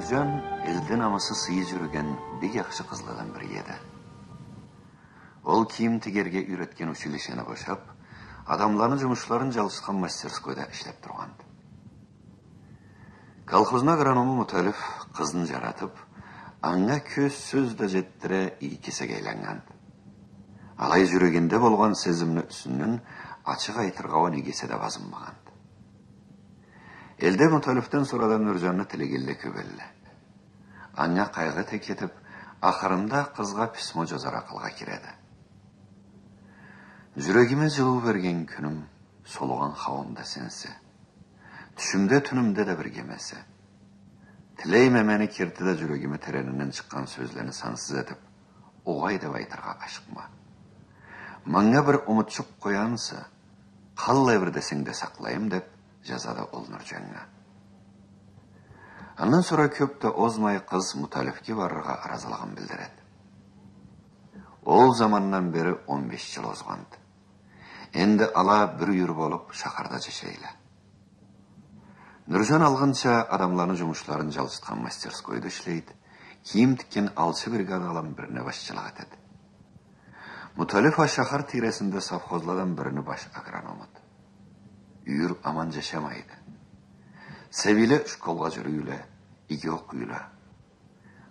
Nurjan elden aması sıyı жүрген бек яхшы kızlardan biri edi. Ol kiyim tigerge üretken училищені boşap, adamların жұмысшыларын жалышқан мастерскойда ішлеп тұрғанды. Колхозна агрономы Муталев қызын жаратып, аңа көз сөзді жеттіре икесе кейленганды. Алай жүрегенде болған сезімні үсіннен açık айтырғауын егесе де базынмағанды. Elde Mutалевтен сұрадан Нұржанны тілегелі көбелі. Аңа қайғы текетіп, ақырында қызға письмо жазар ақылға кереді. Жүрегіме жылу берген күнім, солған қауымда сенсі. Түшімде түнімде де біргемесі. Тілейме мені кертіде жүрегіме теренінен шыққан сөзлені сансыз етіп, оғай деп айтырға ашықма. Маңа бір ұмытшып қоянсы, қалай бір десеңде сақлайым деп, жазады ол Нұржанға. Аннан сұра көпті озмай қыз Муталевке барырға аразылығын білдіреді. Ол заманнан бері 15 жыл озғанды. Енді ала бір үйір болып шақарда жешейлі. Нұржан алғанша адамларының жұмышларын жалшытқан мастерскойды ішлейді, киім тіккен алшы бригадалан біріне басшылық етеді. Муталев шақар тиресінде совхозладан біріні баш агрономыды. Үйір аман жашамайды. Сәбилі школға жүрүйлі, иге оқуйлі.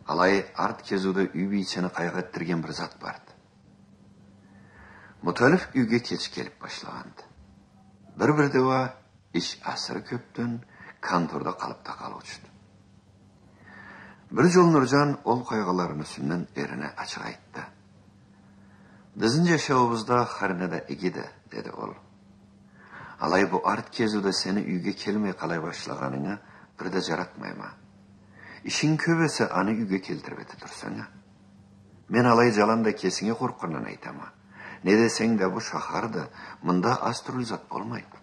Алай арт кезуді үй бейчені қайғаттырген бір зат барды. Муталев үйге кеч келіп башлағанды. Бір-бірде ва іш асыры көптен конторда қалыпта қалып ұшты. Бір жол Нұржан ол қайғыларын үсіннен еріне açık айтты. Біздің жашауымызда харинада егеді, деді ол. Алай bu арт кезуді сені үйге келмей қалай башлағаныңа бірді жаратмайма. Ішін көбесі аны үйге келтірбеті тұрсаңа. Мен алай жаланда кесіңе қорқырнан айтама. Не десең де bu шахарды мұнда аз түрлі зат болмайды.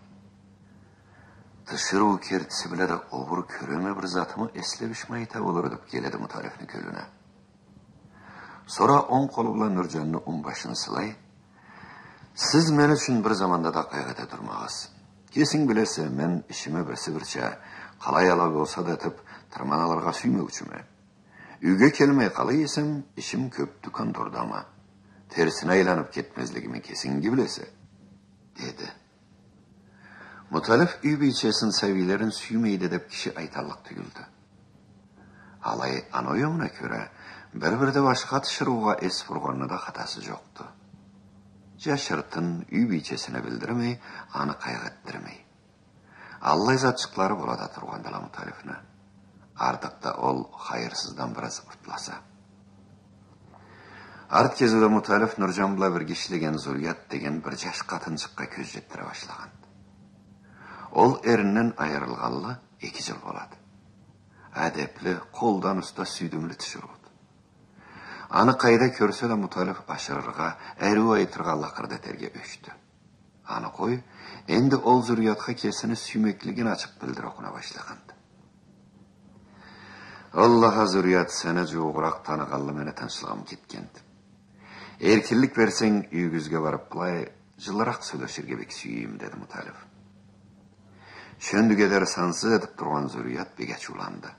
Тышыру кертісі біледі обыр көреме бір затымы еслебішме айта болыр деп келеді Муталевні көліне. Sonra он қолы білен Нұржанны башын сылай, сіз мен үшін бір заманда да қайғыда тұрмағыз. Кесің білесі, мен ішіме бірсі-бірше қалай ала болса да етіп, тырманаларға сүйме үшіме. Үйге келмей қалай есім, ішім көпті контордама. Терсіне айланып кетмезлігіме кесінгі білесі, деді. Муталев үй бейчесін сәвилерін сүймейді деп кіші айталық түгілді. Алай анойымына көре, бір-бірді башқа тышыруға ес бұрғанына да қатасы жоқты. Жашыртын үй бейчесіне білдірмей, аны қайғаттырмей. Аллай затшықлары болады тұрғандала Муталевні. Артықта ол қайырсыздан біраз ұртласа. Арт кезуді Муталев Нұржанбыла бір кешілеген Зұрият деген бір жаш қатыншыққа көз жеттіре башлаған. Ол еріннен айырылғалы 2 жыл болады. Әдеплі, қолдан ұста сүйдімлі түшіруді. Аны қайда көрсе де Муталев ашырырға, әру айтырға лақырды терге өшті. Аны қой, енді ол Зұриятқа кесіні сүймеклігін ашық білдір оқына башлағанды. Аллаға Зұрият сәні жоғырақ танығалы мәні таншылығым кеткенді. Еркелік берсең үйгізге барып бұлай жылырақ сөйлешерге бек сүйейім, деді Муталев. Шөндігедер сансыз етіп тұрған Зұрият беге чуланды.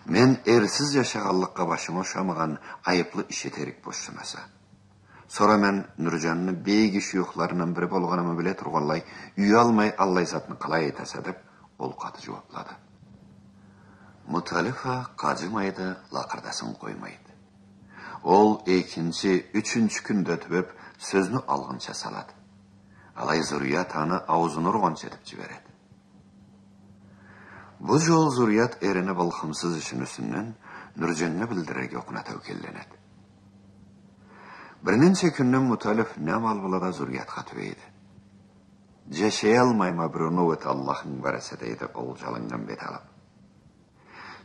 Мен ерсіз yaşағалыққа башыма шамыған айыплы ішетерік бошымаса. Sonra мен Нұржанны бейгі шүйіқларынан бірі болғанымы біле тұрғалай, үй алмай Аллай затын қалай етаса деп, ол қаты жауаплады. Муталифа қажымайды, лақырдасын қоймайды. Ол 2-3 күнді түбіп, сөзіні алғынша салады. Алай Зұрият аны аузын ұрғанша етіп жібереді. Бұл жол Зұрият әріні балқымсыз үшін үсіннен Нұржанны білдірерге оқына тәукелленеді. Бірненше күннен Муталев нәм албылада Зұриятқа түбейді. Жашай алмайма бір ұнуыт Аллахың барасы дейді ол жалынған бет алып.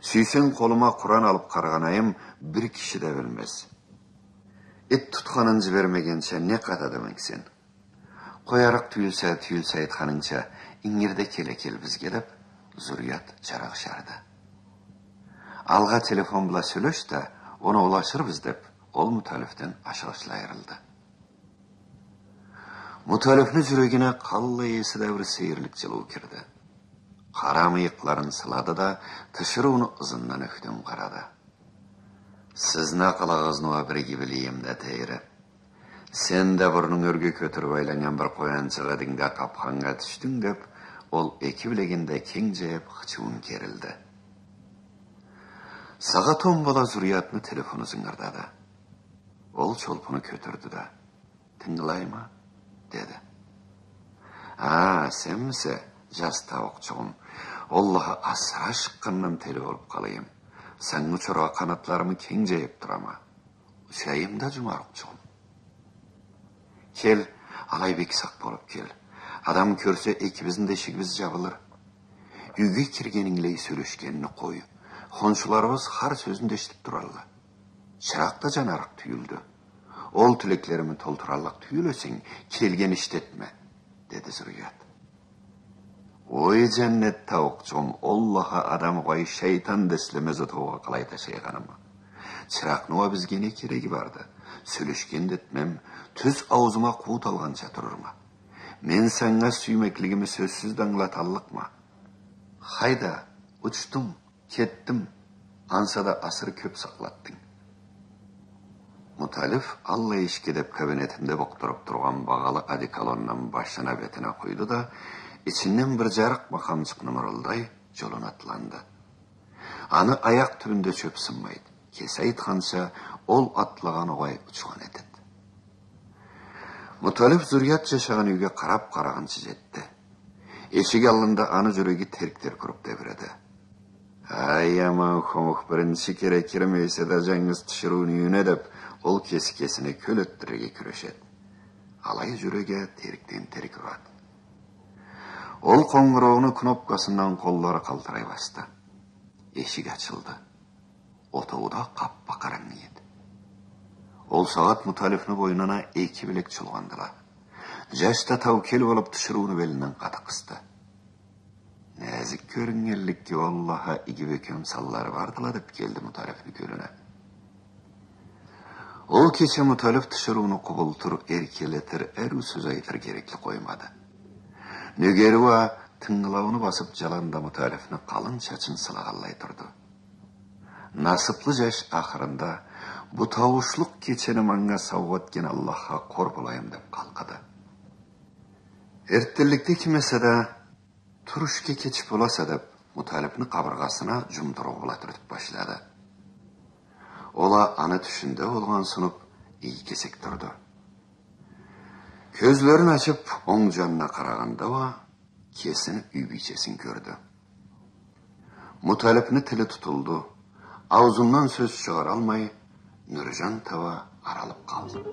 Сүйсен қолыма Құран алып қарғанайым бір кіші де білмес. Ит тұтқанын жібермегенше не қатады мәксен? Қойарық түйілсе айтқаныңша, иңерде келе-кел бізге деп, Зұрият жарақ шарды. Алға телефон бұла сөйлешті, оны олашырбыз деп, ол Муталевтен ашығышыла айырылды. Муталевні жүрегіне қаллы есі дәвірі сейірлік жылу кірді. Qara mıyıkların sıladı da tışırığını ızından öktüm qaradı. Sizni aqalağızını birgi bileyim de teyri. Sen de burunun örgü kötürüp aylanyan bir qoyançıға dinga qapqanға düştün dep, ol eki bileginde keng jayıp xıçıvın kerildi. Sağa 10 bola zuriyatını telefonu zıngırdadı. Ol çolpunu kötürdü da, "Tingilay mı?" dedi. Sen mise, jas tavukçuğum. Allah'a asra şıkkından teli olup kalayım. Sen uçurğa kanatlarımı keng jayıp durama. Uçayım da cumarukçuğum. Kel, alaybek sak bolup kel. Adam körse ekibizin deşigimiz jabılır. Üge kirgeninley sürüşkenini koy. Honşularımız har sözünde eşitip durarlı. Çıraqta janarak tüyüldü. Ol tüleklerimi tolturallak tüyülösün, kelgen iştetme, dedi zürriyat. Oy cennet tavukçum, Allah'a adam koy şeytan deslemez otoğa kalayta şeyganımı. Çıraqnıva bizge ne keregi vardı. Sülüşken detmem, tüz ağzıma kuğut algança dururma. Men sana süymekligimi sözsüz danglatallıkma. Hayda, uçtum, kettim, ansada asır köp saklattın. Mutalif Allah işkedep kabinetimde bokturup durgan bağalı adikalondan başına betine koydu da, içinden bir jarık makamcık numaralday jolun atlandı. Anı ayak tübünde çöp sınmaydı. Kese aytkança ol atlagan oğay uçgan etet. Mutalif zuriyat jaşagan üge qarap qaragançı jetdi. Eşik alında anı jüregi terikter kurup deviredi. Ay aman homuk birinci kere kirmeyse de jangiz tışırığını yünedip, ol kesine köl öttürege küreşet. Alay jürege terikten terik urat. Ol konguroğunu knopkasından kolları kaltıray bastı. Eşik açıldı. Otoğuda kappa karanlığı edi. Ol saat Mutalifni boynuna eki bilek çulgandıla. Jaşta tavkel olup tışırığını belinden katı kıstı. Nazik körüngellik ki Allah'a iki beköm salları vardıla dep geldi Mutalifni gölüne. Ol keçe Mutalif tışırığını kubultur, erkeletir, eru söz aytır gerekli koymadı. Nögeriva tıngılavını basıp jalanda Mutalifni kalın çaçın sılagallay turdu. Nasıplı jaş ahırında bu tavuşluk keçeni manga savvatken Allah'a kor bulayım dep kalkıdı. Erttirlikte kimese de turuşke keçip olasa dep Mutalifni kabırgasına jumdurup bulatırıp başladı. Ola anı tüşünde olgan sunup iyi kesek durdu. Közlerini açıp oң janına karaganda va kesin übiçesin gördü. Mutalifni tili tutuldu. Ağzından söz çıgar almay, Nurjan tava aralıp kaldı.